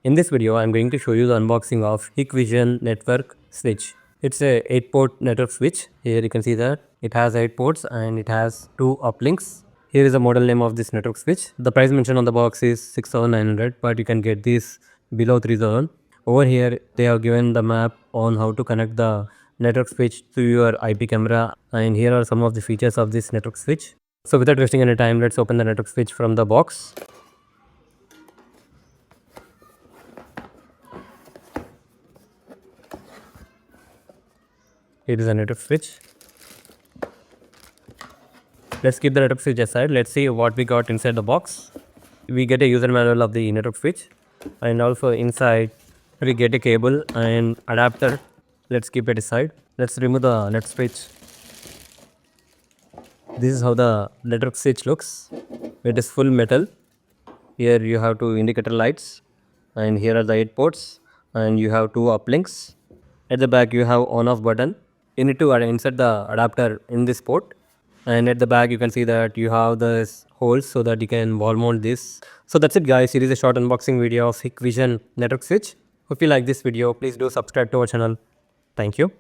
In this video, I am going to show you the unboxing of Hikvision network switch. It's a 8-port network switch. Here you can see that it has 8 ports and it has 2 uplinks. Here is the model name of this network switch. The price mentioned on the box is 6,900, but you can get this below 3,000. Over here, they have given the map on how to connect the network switch to your IP camera, and here are some of the features of this network switch. So without wasting any time, let's open the network switch from the box. Here is a network switch. Let's keep the network switch aside. Let's see what we got inside the box. We get a user manual of the network switch, and also inside we get a cable and adapter. Let's keep it aside. Let's remove the network switch. This is how the network switch looks. It is full metal. Here you have 2 indicator lights, and here are the 8 ports, and you have 2 uplinks. At the back you have on-off button. You need to insert the adapter in this port, and at the back you can see that you have this holes so that you can wall mount this. So that's it guys, it is a short unboxing video of Hikvision network switch. If you like this video, please do subscribe to our channel. Thank you.